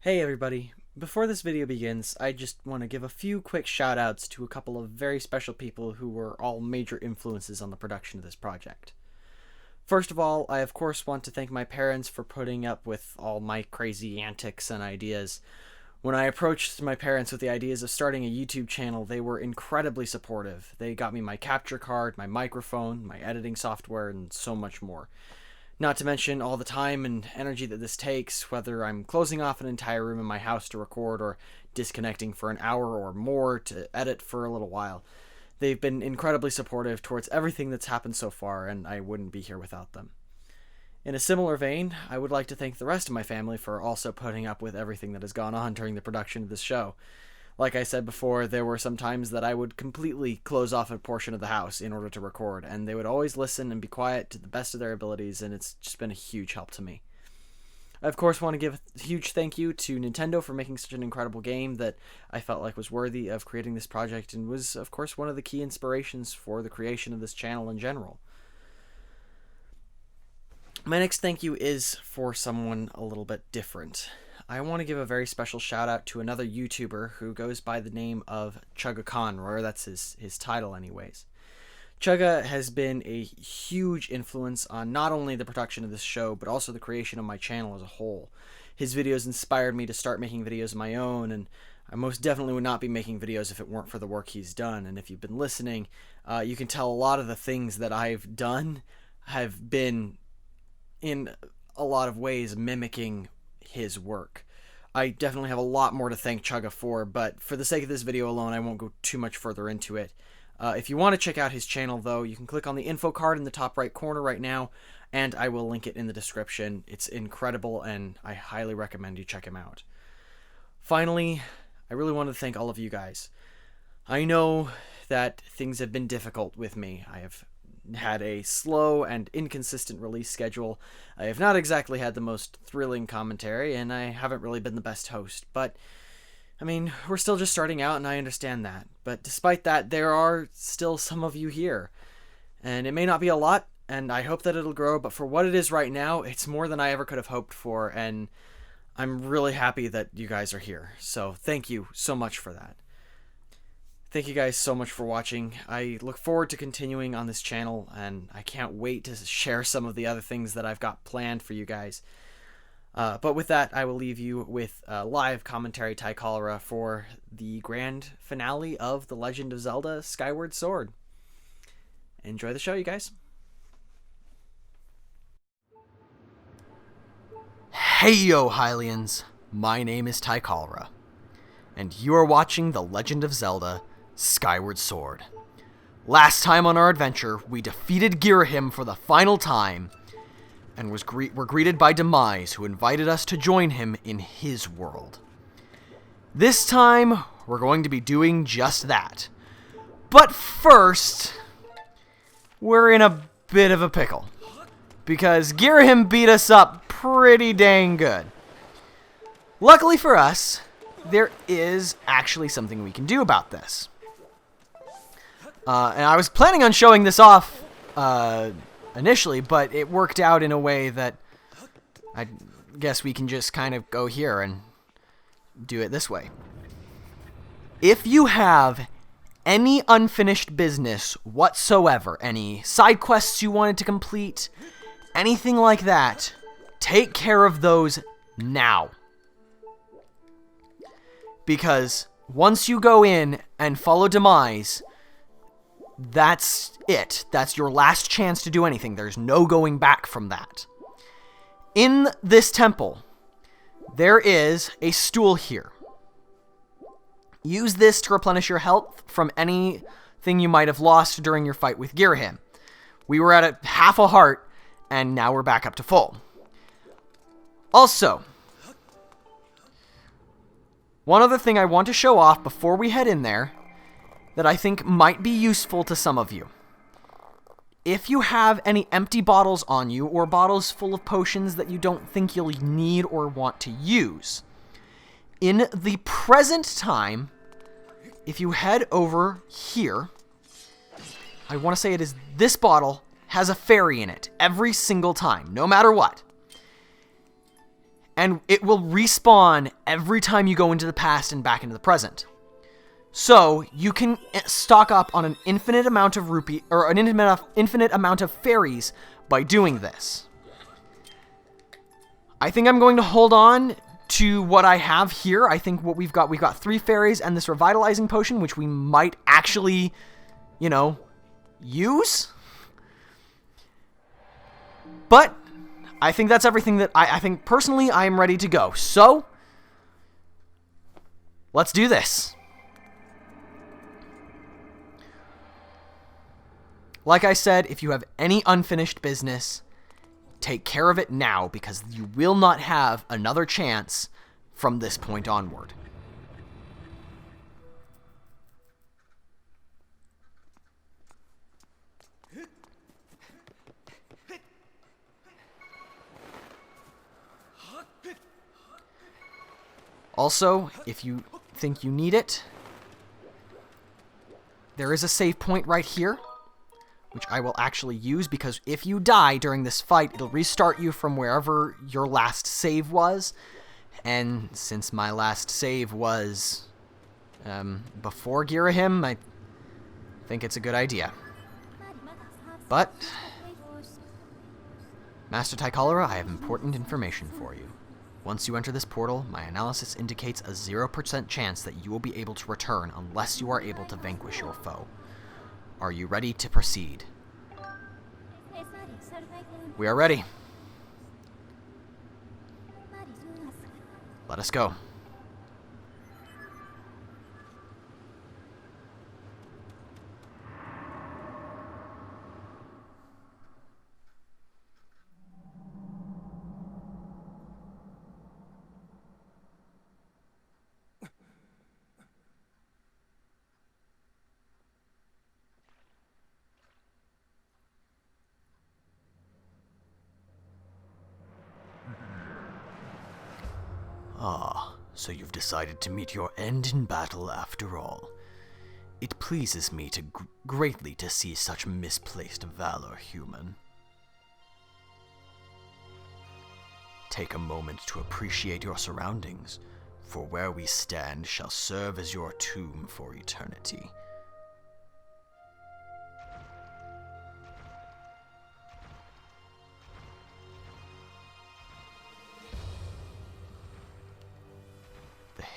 Hey everybody, before this video begins, I just want to give a few quick shoutouts to a couple of very special people who were all major influences on the production of this project. First of all, I of course want to thank my parents for putting up with all my crazy antics and ideas. When I approached my parents with the ideas of starting a YouTube channel, they were incredibly supportive. They got me my capture card, my microphone, my editing software, and so much more. Not to mention all the time and energy that this takes, whether I'm closing off an entire room in my house to record or disconnecting for an hour or more to edit for a little while. They've been incredibly supportive towards everything that's happened so far, and I wouldn't be here without them. In a similar vein, I would like to thank the rest of my family for also putting up with everything that has gone on during the production of this show. Like I said before, there were some times that I would completely close off a portion of the house in order to record, and they would always listen and be quiet to the best of their abilities, and it's just been a huge help to me. I of course want to give a huge thank you to Nintendo for making such an incredible game that I felt like was worthy of creating this project, and was of course one of the key inspirations for the creation of this channel in general. My next thank you is for someone a little bit different. I want to give a very special shout out to another YouTuber who goes by the name of Chugga, or that's his title anyways. Chugga has been a huge influence on not only the production of this show, but also the creation of my channel as a whole. His videos inspired me to start making videos of my own, and I most definitely would not be making videos if it weren't for the work he's done. And if you've been listening, you can tell a lot of the things that I've done have been, in a lot of ways, mimicking his work. I definitely have a lot more to thank Chugga for, but for the sake of this video alone, I won't go too much further into it. If you want to check out his channel, though, you can click on the info card in the top right corner right now, and I will link it in the description. It's incredible, and I highly recommend you check him out. Finally, I really want to thank all of you guys. I know that things have been difficult with me. I have had a slow and inconsistent release schedule. I have not exactly had the most thrilling commentary, and I haven't really been the best host, but I mean, we're still just starting out, and I understand that. But despite that, there are still some of you here, and it may not be a lot, and I hope that it'll grow, but for what it is right now, it's more than I ever could have hoped for, and I'm really happy that you guys are here. So thank you so much for that. Thank you guys so much for watching. I look forward to continuing on this channel, and I can't wait to share some of the other things that I've got planned for you guys. But with that, I will leave you with live commentary Ty Cholera for the grand finale of The Legend of Zelda Skyward Sword. Enjoy the show, you guys. Hey yo, Hylians! My name is Ty Cholera, and you are watching The Legend of Zelda Skyward Sword. Last time on our adventure, we defeated Girahim for the final time, and were greeted by Demise, who invited us to join him in his world. This time, we're going to be doing just that. But first, we're in a bit of a pickle, because Girahim beat us up pretty dang good. Luckily for us, there is actually something we can do about this. And I was planning on showing this off initially, but it worked out in a way that I guess we can just kind of go here and do it this way. If you have any unfinished business whatsoever, any side quests you wanted to complete, anything like that, take care of those now. Because once you go in and follow Demise, that's it. That's your last chance to do anything. There's no going back from that. In this temple, there is a stool here. Use this to replenish your health from anything you might have lost during your fight with Girahim. We were at half a heart, and now we're back up to full. Also, one other thing I want to show off before we head in there that I think might be useful to some of you. If you have any empty bottles on you, or bottles full of potions that you don't think you'll need or want to use, in the present time, if you head over here, I want to say it is this bottle has a fairy in it every single time, no matter what. and it will respawn every time you go into the past and back into the present. So you can stock up on an infinite amount of rupee, or an infinite amount of fairies by doing this. I think I'm going to hold on to what I have here. I think what we've got 3 fairies and this revitalizing potion, which we might actually, you know, use. But I think that's everything that I think personally I am ready to go. So let's do this. Like I said, if you have any unfinished business, take care of it now, because you will not have another chance from this point onward. Also, if you think you need it, there is a save point right here, which I will actually use, because if you die during this fight, it'll restart you from wherever your last save was. And since my last save was before Girahim, I think it's a good idea. But, Master Tycholera, I have important information for you. Once you enter this portal, my analysis indicates a 0% chance that you will be able to return unless you are able to vanquish your foe. Are you ready to proceed? We are ready. Let us go. Ah, so you've decided to meet your end in battle after all. It pleases me greatly to see such misplaced valor, human. Take a moment to appreciate your surroundings, for where we stand shall serve as your tomb for eternity.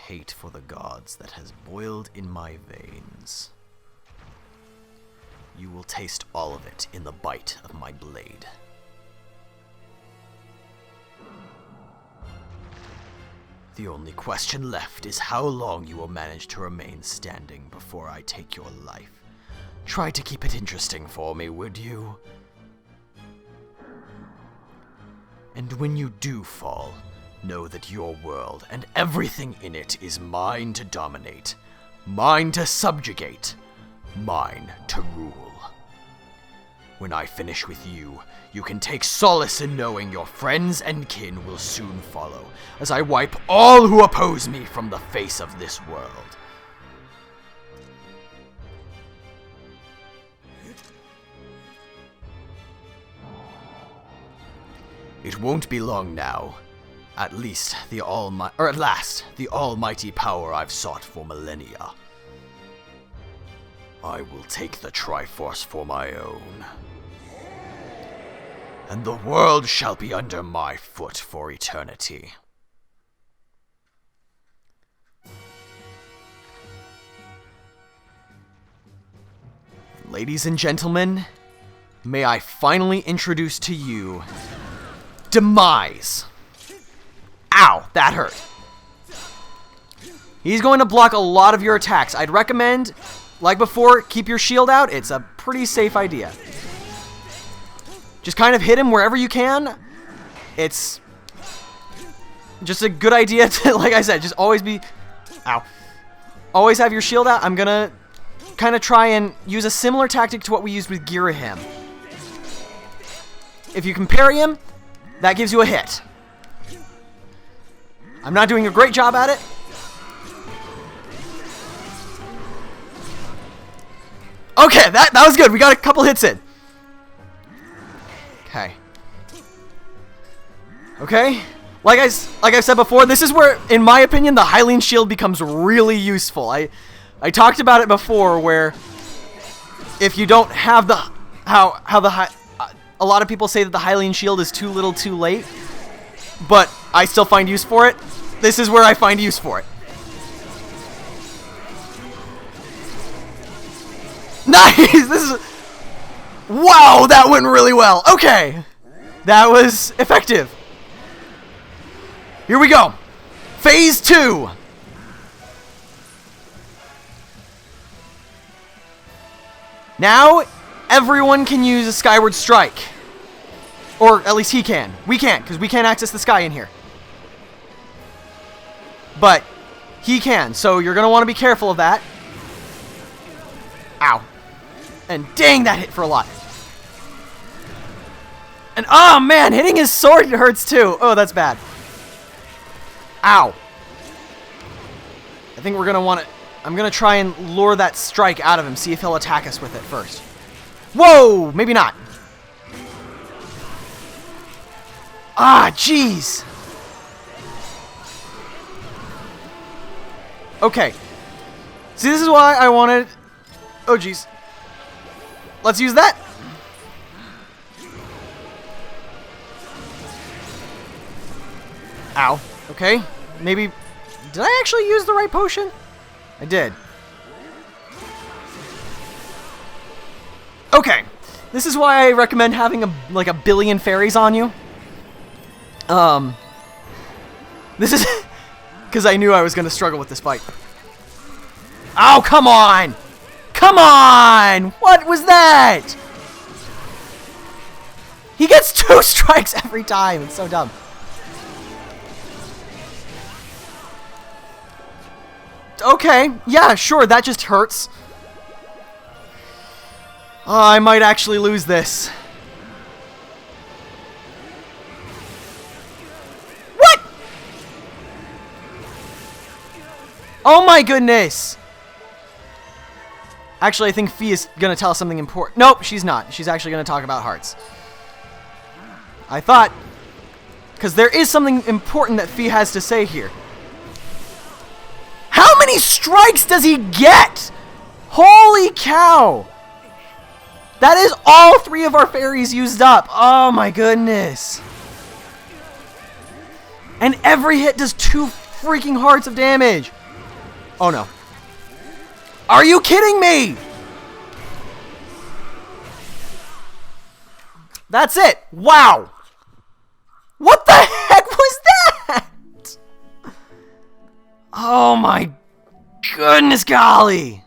Hate for the gods that has boiled in my veins. You will taste all of it in the bite of my blade. The only question left is how long you will manage to remain standing before I take your life. Try to keep it interesting for me, would you? And when you do fall, know that your world and everything in it is mine to dominate, mine to subjugate, mine to rule. When I finish with you, you can take solace in knowing your friends and kin will soon follow, as I wipe all who oppose me from the face of this world. It won't be long now. At last, the almighty power I've sought for millennia. I will take the Triforce for my own. And the world shall be under my foot for eternity. Ladies and gentlemen, may I finally introduce to you Demise. Ow, that hurt. He's going to block a lot of your attacks. I'd recommend, like before, keep your shield out. It's a pretty safe idea. Just kind of hit him wherever you can. It's just a good idea to, like I said, just always be... Ow. Always have your shield out. I'm going to kind of try and use a similar tactic to what we used with Girahim. If you can parry him, that gives you a hit. I'm not doing a great job at it. Okay, that was good. We got a couple hits in. Okay. Okay. Like I've said before, this is where, in my opinion, the Hylian shield becomes really useful. I talked about it before, where if you don't have the a lot of people say that the Hylian shield is too little, too late, but I still find use for it. This is where I find use for it. Nice! This is... Wow, that went really well. Okay. That was effective. Here we go. Phase 2. Now, everyone can use a Skyward Strike. Or at least he can. We can't, because we can't access the sky in here. But he can, so you're going to want to be careful of that. Ow. And dang, that hit for a lot. And oh man, hitting his sword hurts too. Oh, that's bad. Ow. I think we're going to want to... I'm going to try and lure that strike out of him, see if he'll attack us with it first. Whoa! Maybe not. Ah, jeez. Okay. See, this is why I wanted... Oh, jeez. Let's use that. Ow. Okay. Maybe... Did I actually use the right potion? I did. Okay. This is why I recommend having a billion fairies on you. This is... Because I knew I was going to struggle with this fight. Oh, come on! Come on! What was that? He gets 2 strikes every time. It's so dumb. Okay, yeah, sure, that just hurts. Oh, I might actually lose this. What? Oh my goodness! Actually, I think Fee is going to tell us something important. Nope, she's not. She's actually going to talk about hearts. I thought... Because there is something important that Fee has to say here. How many strikes does he get? Holy cow! That is all 3 of our fairies used up. Oh my goodness. And every hit does 2 freaking hearts of damage. Oh no. Are you kidding me? That's it. Wow. What the heck was that? Oh my goodness golly.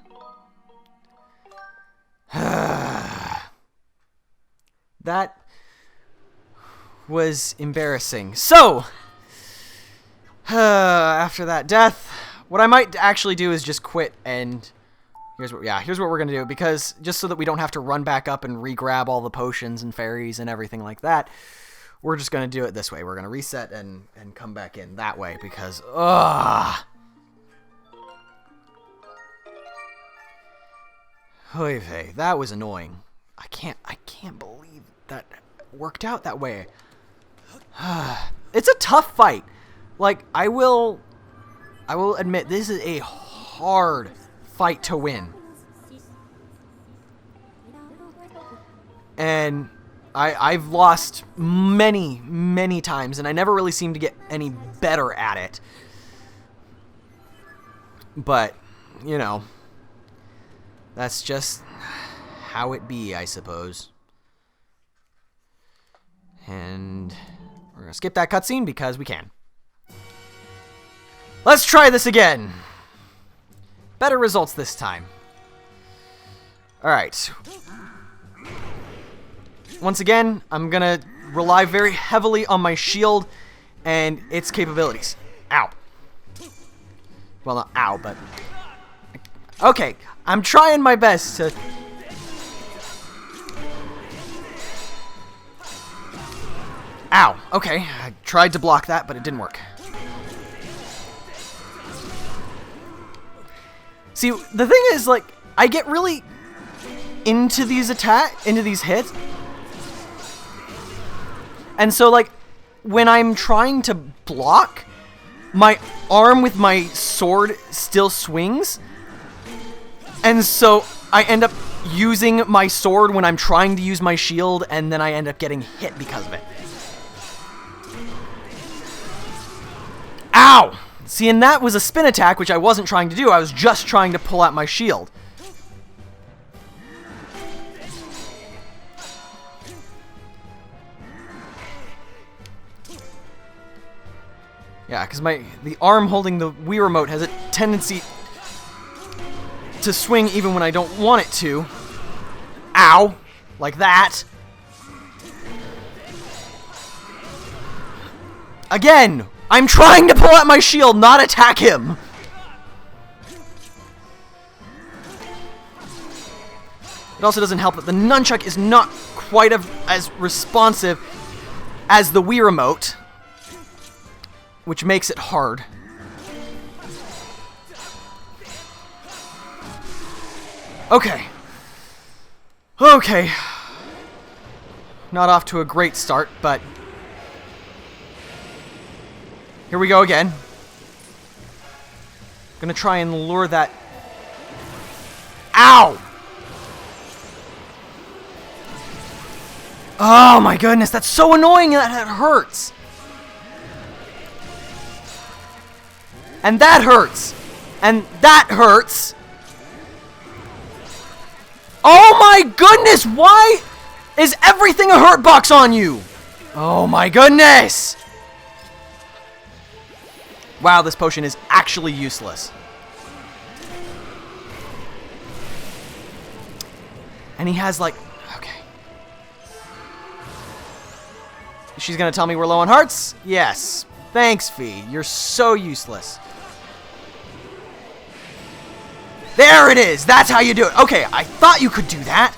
That was embarrassing. So, after that death, what I might actually do is just quit and... Here's what we're going to do, because just so that we don't have to run back up and re-grab all the potions and fairies and everything like that, we're just going to do it this way. We're going to reset and come back in that way, because, ugh. Oy vey, that was annoying. I can't believe that worked out that way. It's a tough fight. Like, I will admit, this is a hard fight to win. And I've lost many, many times, and I never really seem to get any better at it. But, you know, that's just how it be, I suppose. And we're going to skip that cutscene because we can. Let's try this again. Better results this time. Alright. Once again, I'm going to rely very heavily on my shield and its capabilities. Ow. Well, not ow, but... Okay, I'm trying my best to... Ow. Okay, I tried to block that, but it didn't work. See, the thing is, like, I get really into these hits. And so, like, when I'm trying to block, my arm with my sword still swings. And so I end up using my sword when I'm trying to use my shield, and then I end up getting hit because of it. Ow! See, and that was a spin attack, which I wasn't trying to do. I was just trying to pull out my shield. Yeah, because the arm holding the Wii Remote has a tendency to swing even when I don't want it to. Ow! Like that. Again! I'm trying to pull out my shield, not attack him! It also doesn't help that the nunchuck is not quite as responsive as the Wii Remote, which makes it hard. Okay. Okay. Not off to a great start, but here we go again. Gonna try and lure that. Ow! Oh my goodness, that's so annoying that it hurts. And that hurts. And that hurts. Oh my goodness, why is everything a hurt box on you? Oh my goodness. Wow, this potion is actually useless. And he has like, okay. She's gonna tell me we're low on hearts? Yes. Thanks, Fee. You're so useless. There it is! That's how you do it! Okay, I thought you could do that!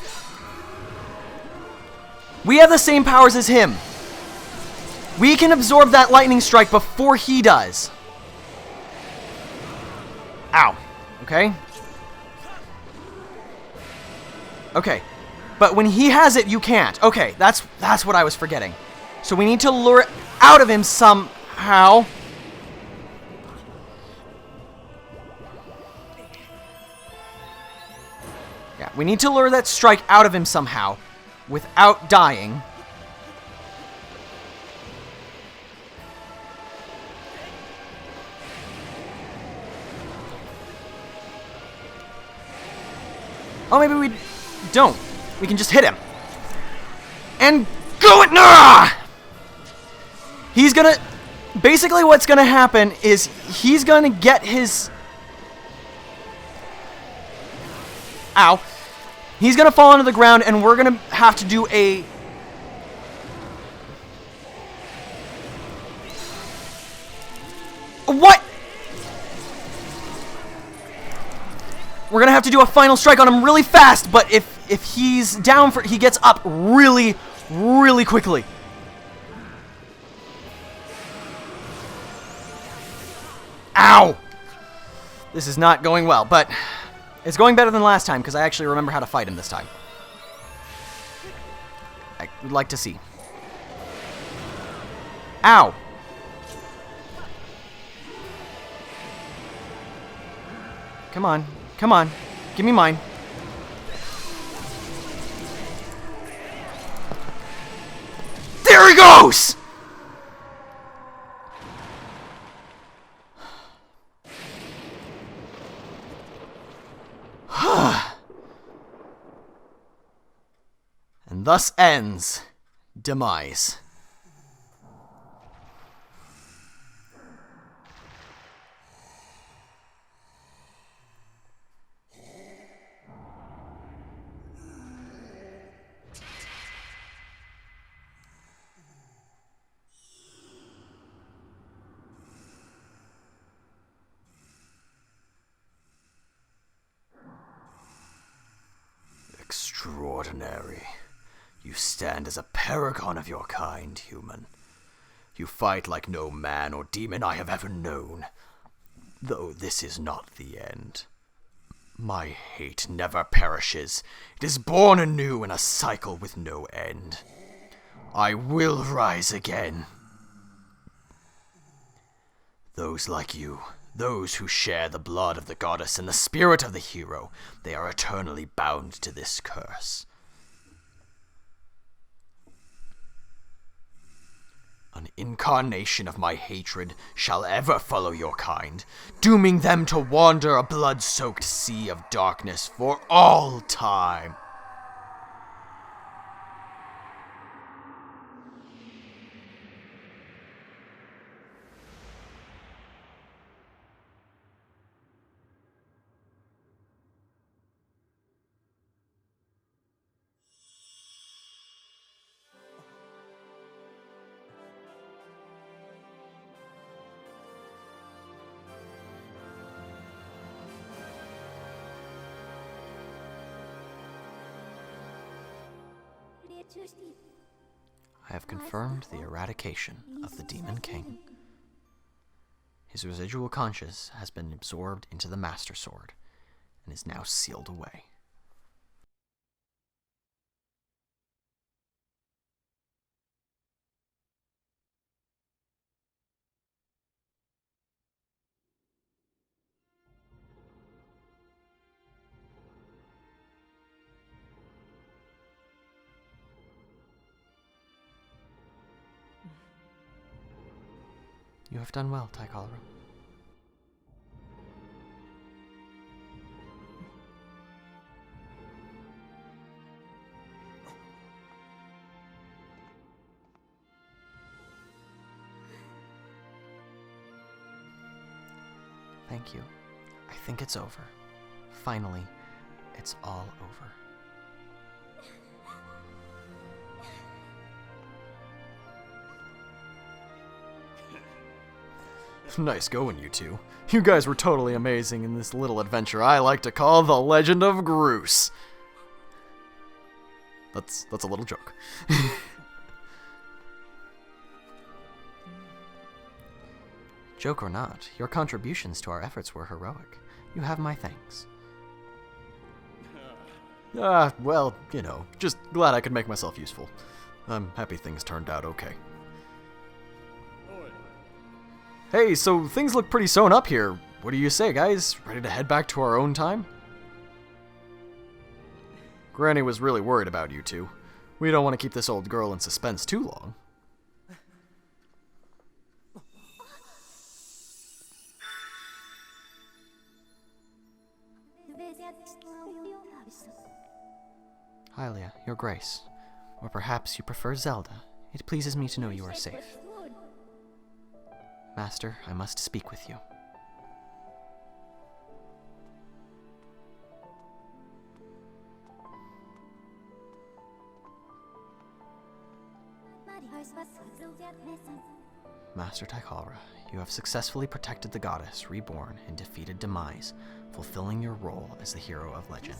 We have the same powers as him. We can absorb that lightning strike before he does. Ow. Okay. Okay. But when he has it, you can't. Okay, that's what I was forgetting. So we need to lure it out of him somehow. Yeah, we need to lure that strike out of him somehow without dying. Oh, maybe we don't. We can just hit him. And go it! Nah! He's gonna... Basically what's gonna happen is he's gonna get his... Ow. He's gonna fall onto the ground, and we're gonna have to do a... What? We're gonna have to do a final strike on him really fast, but if he's down for... He gets up really, really quickly. Ow! This is not going well, but... It's going better than last time, because I actually remember how to fight him this time. I would like to see. Ow! Come on. Come on. Give me mine. There he goes! And thus ends Demise. Extraordinary. You stand as a paragon of your kind, human. You fight like no man or demon I have ever known. Though this is not the end. My hate never perishes. It is born anew in a cycle with no end. I will rise again. Those like you, those who share the blood of the goddess and the spirit of the hero, they are eternally bound to this curse. An incarnation of my hatred shall ever follow your kind, dooming them to wander a blood-soaked sea of darkness for all time. I have confirmed the eradication of the Demon King. His residual conscience has been absorbed into the Master Sword and is now sealed away. You have done well, Tycholra. Thank you. I think it's over. Finally, it's all over. Nice going, you two. You guys were totally amazing in this little adventure I like to call The Legend of Groose. That's a little joke. Joke or not, your contributions to our efforts were heroic. You have my thanks. Well, you know, just glad I could make myself useful. I'm happy things turned out okay. Hey, so things look pretty sewn up here. What do you say, guys? Ready to head back to our own time? Granny was really worried about you two. We don't want to keep this old girl in suspense too long. Hylia, your grace. Or perhaps you prefer Zelda. It pleases me to know you are safe. Master, I must speak with you. Master Tycholra, you have successfully protected the goddess, reborn, and defeated Demise, fulfilling your role as the hero of legend.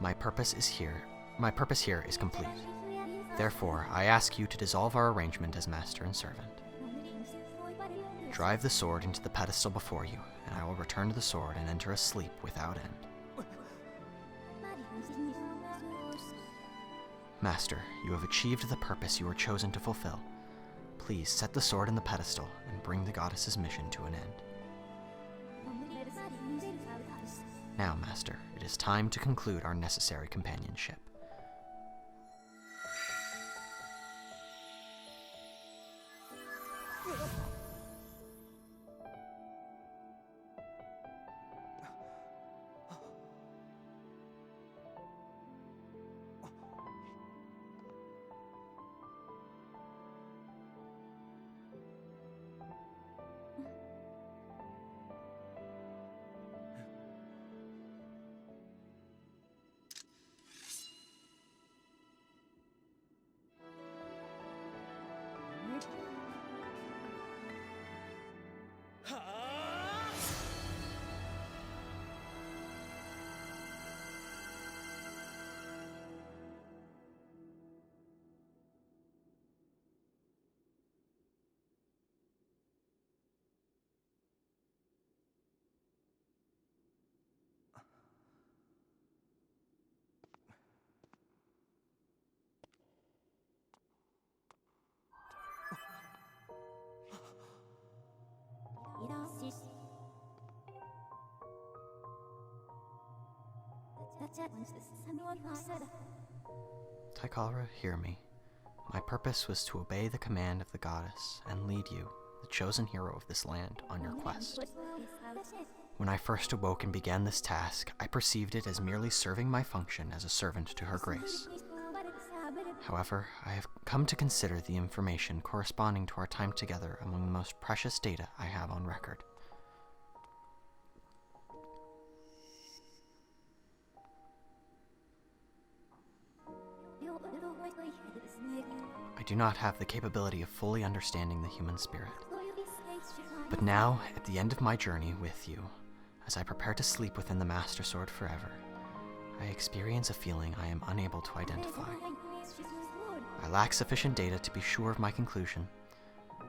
My purpose here is complete. Therefore, I ask you to dissolve our arrangement as master and servant. Drive the sword into the pedestal before you, and I will return to the sword and enter a sleep without end. Master, you have achieved the purpose you were chosen to fulfill. Please set the sword in the pedestal and bring the goddess's mission to an end. Now, Master, it is time to conclude our necessary companionship. Tychalra, hear me. My purpose was to obey the command of the goddess and lead you, the chosen hero of this land, on your quest. When I first awoke and began this task, I perceived it as merely serving my function as a servant to her grace. However, I have come to consider the information corresponding to our time together among the most precious data I have on record. I do not have the capability of fully understanding the human spirit. But now, at the end of my journey with you, as I prepare to sleep within the Master Sword forever, I experience a feeling I am unable to identify. I lack sufficient data to be sure of my conclusion,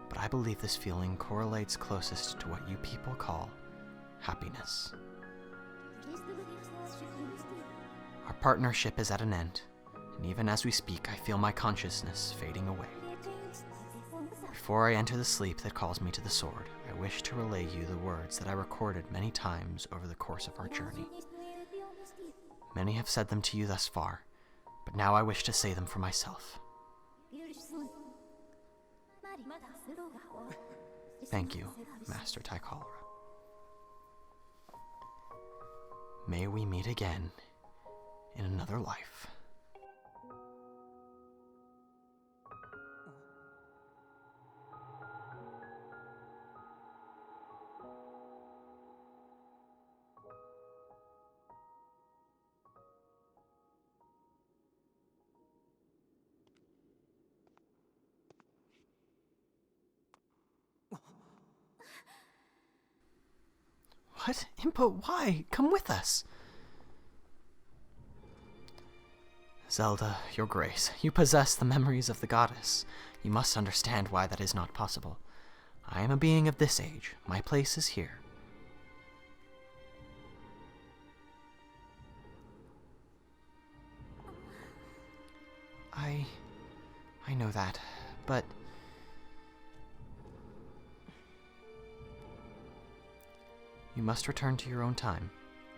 but I believe this feeling correlates closest to what you people call happiness. Our partnership is at an end, and even as we speak, I feel my consciousness fading away. Before I enter the sleep that calls me to the sword, I wish to relay you the words that I recorded many times over the course of our journey. Many have said them to you thus far, but now I wish to say them for myself. Thank you, Master Tychalra. May we meet again in another life. What? Impa, why? Come with us. Zelda, your grace, you possess the memories of the goddess. You must understand why that is not possible. I am a being of this age. My place is here. I know that, but... You must return to your own time.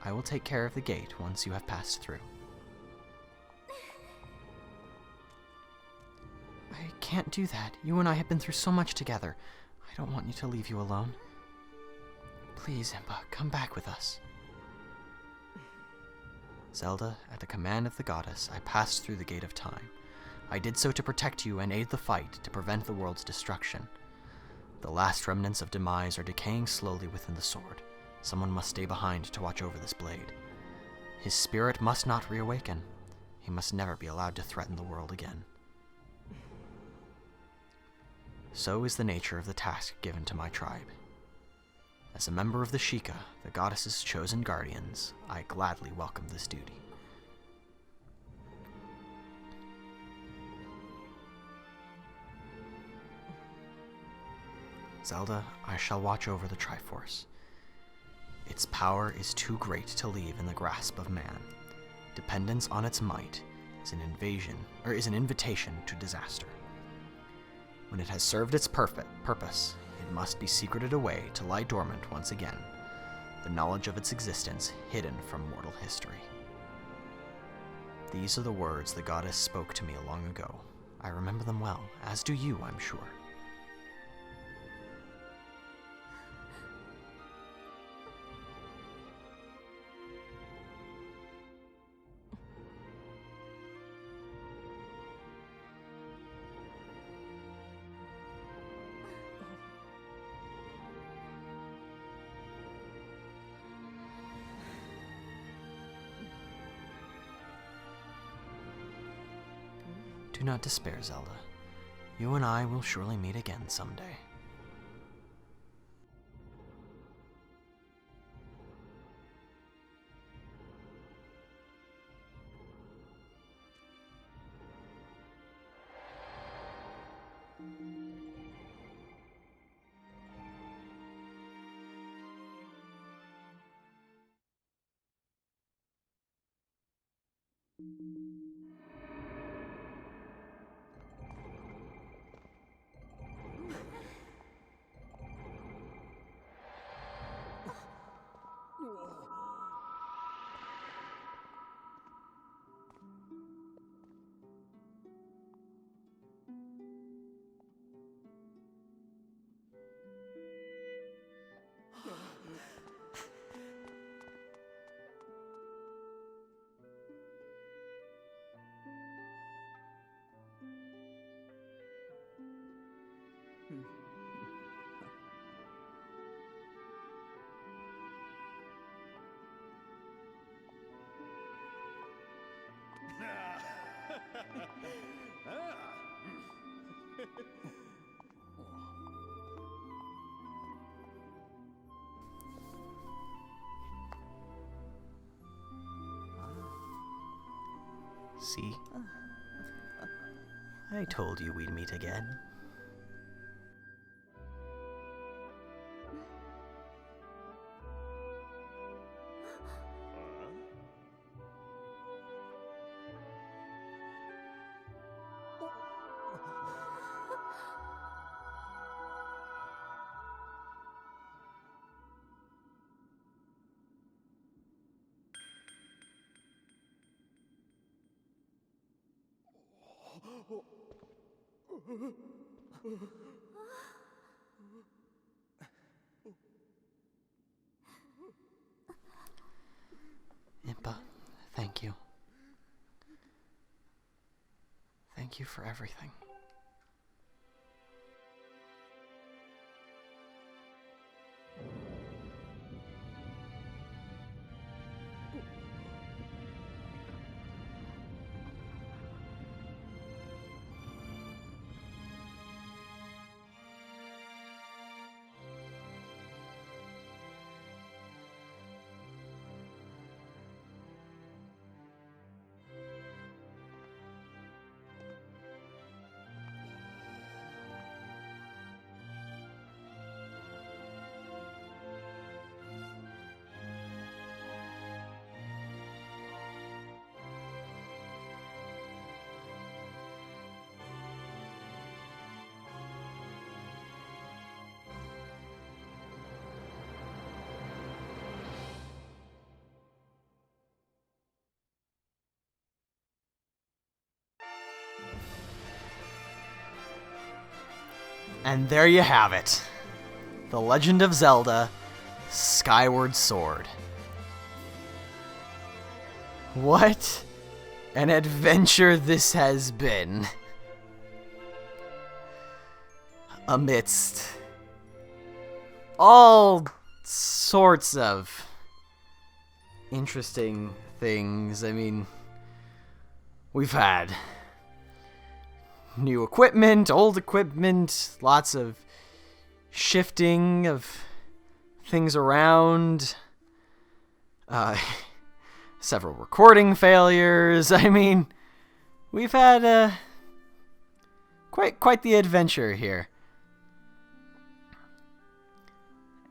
I will take care of the gate once you have passed through. I can't do that. You and I have been through so much together. I don't want you to leave you alone. Please, Impa, come back with us. Zelda, at the command of the goddess, I passed through the gate of time. I did so to protect you and aid the fight to prevent the world's destruction. The last remnants of demise are decaying slowly within the sword. Someone must stay behind to watch over this blade. His spirit must not reawaken. He must never be allowed to threaten the world again. So is the nature of the task given to my tribe. As a member of the Sheikah, the goddess's chosen guardians, I gladly welcome this duty. Zelda, I shall watch over the Triforce. Its power is too great to leave in the grasp of man. Dependence on its might is an invitation to disaster. When it has served its purpose, it must be secreted away to lie dormant once again, the knowledge of its existence hidden from mortal history. These are the words the goddess spoke to me long ago. I remember them well, as do you, I'm sure. Do not despair, Zelda. You and I will surely meet again someday. See? I told you we'd meet again. Impa, thank you. Thank you for everything. And there you have it. The Legend of Zelda Skyward Sword. What an adventure this has been. Amidst all sorts of interesting things. I mean, we've had new equipment, old equipment, lots of shifting of things around, several recording failures. I mean, we've had quite the adventure here.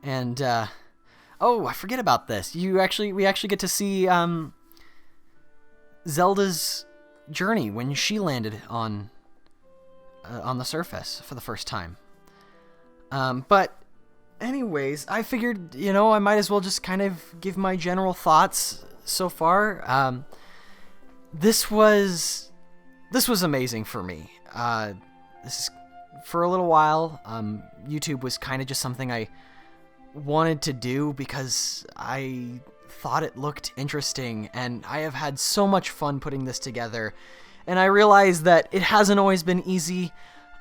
And oh, I forget about this. We actually get to see Zelda's journey when she landed on the surface for the first time. But anyways, I figured, I might as well just kind of give my general thoughts so far. This was amazing for me. For a little while, YouTube was kind of just something I wanted to do because I thought it looked interesting, and I have had so much fun putting this together. And I realized that it hasn't always been easy,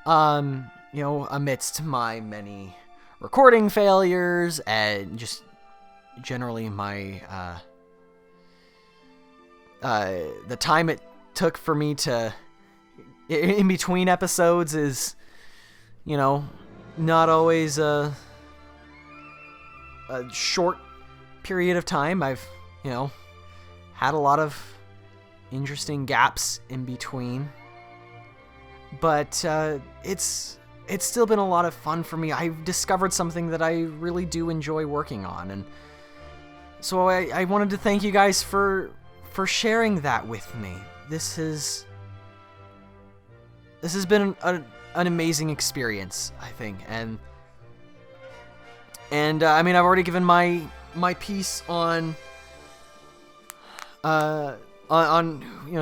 amidst my many recording failures and just generally my, the time it took for me to, in between episodes is, not always a short period of time. I've, had a lot of interesting gaps in between, but it's still been a lot of fun for me. I've discovered something that I really do enjoy working on, and so I wanted to thank you guys for sharing that with me. This has been an amazing experience, I think, and I mean, I've already given my piece on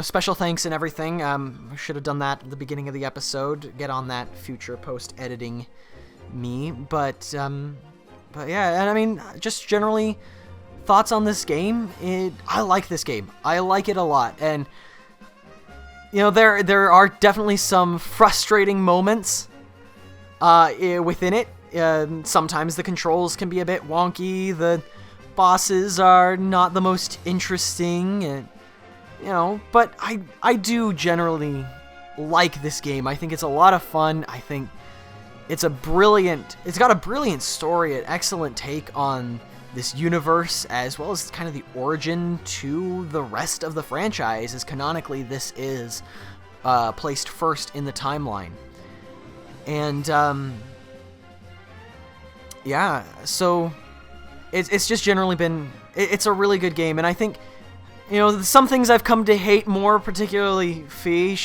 special thanks and everything. I should have done that at the beginning of the episode. Get on that, future post-editing me. But yeah, and I mean, just generally, thoughts on this game. I like this game. I like it a lot. And, there are definitely some frustrating moments within it. Sometimes the controls can be a bit wonky. The bosses are not the most interesting, and but I do generally like this game. I think it's a lot of fun. I think it's got a brilliant story, an excellent take on this universe, as well as kind of the origin to the rest of the franchise, as canonically this is placed first in the timeline. And, yeah, so it's just generally been, it's a really good game, and I think, you know, some things I've come to hate more, particularly Fee.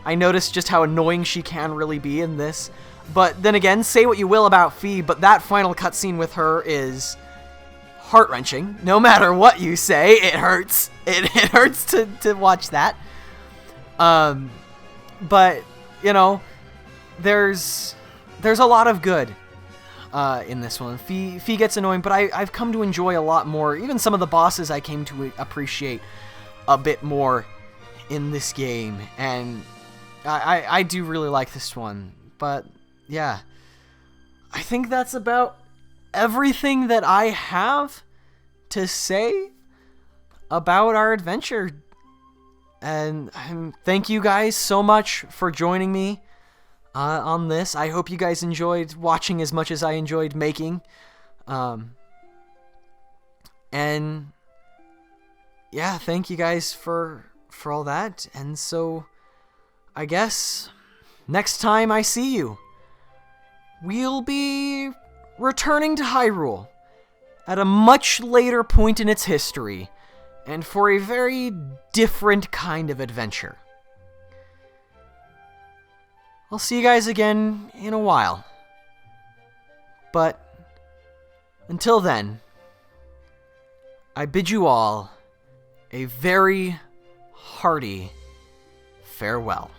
I noticed just how annoying she can really be in this. But then again, say what you will about Fee, but that final cutscene with her is heart-wrenching. No matter what you say, it hurts. It hurts to watch that. But, you know, there's a lot of good in this one. Fee gets annoying, but I've come to enjoy a lot more. Even some of the bosses I came to appreciate a bit more in this game. And I do really like this one. But, yeah. I think that's about everything that I have to say about our adventure. And thank you guys so much for joining me on this. I hope you guys enjoyed watching as much as I enjoyed making. And yeah, thank you guys for all that. And so I guess next time I see you, we'll be returning to Hyrule at a much later point in its history, and for a very different kind of adventure. I'll see you guys again in a while. But until then, I bid you all a very hearty farewell.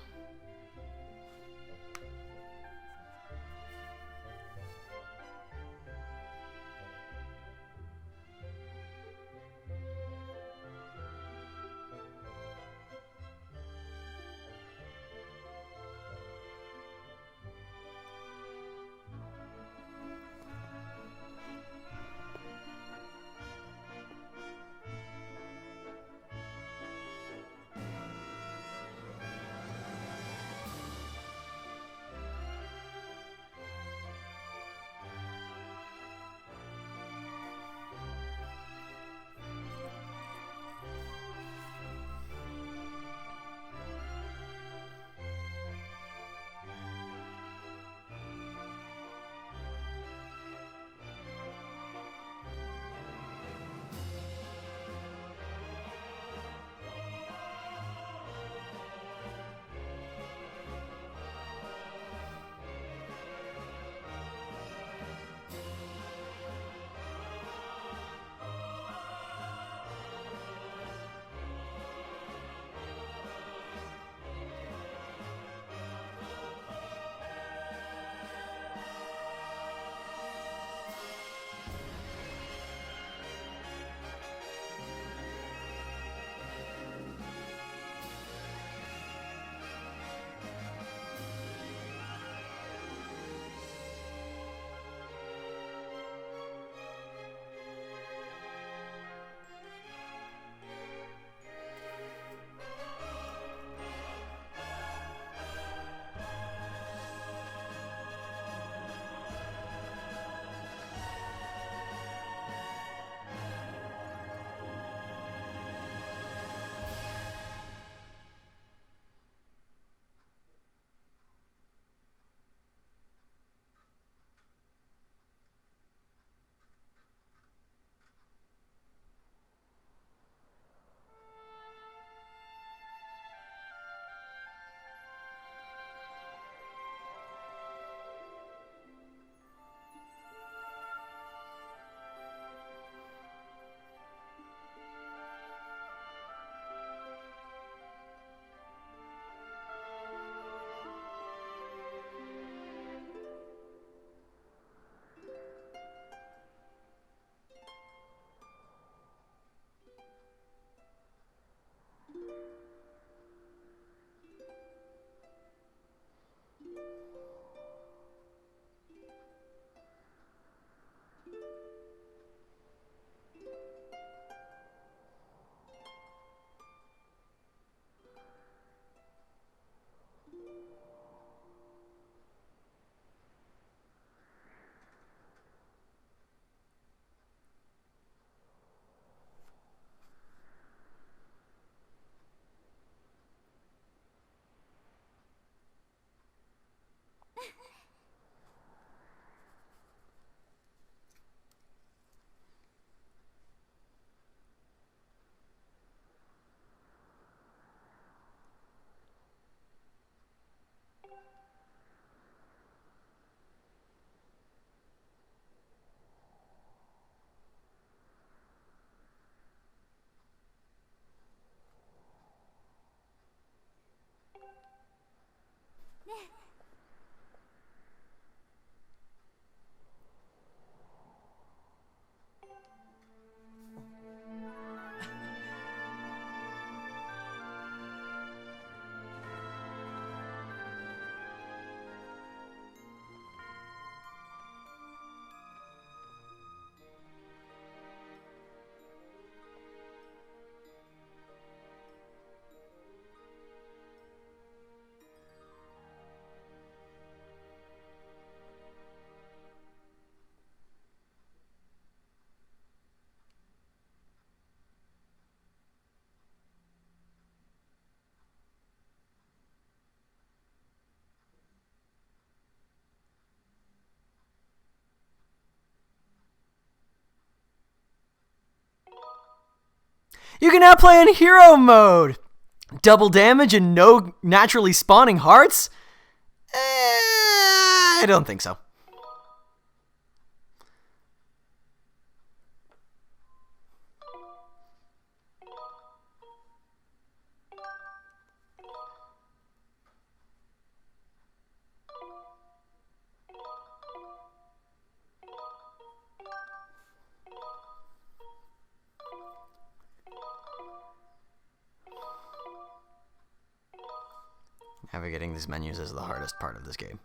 You can now play in hero mode. Double damage and no naturally spawning hearts? I don't think so. Navigating these menus is the hardest part of this game.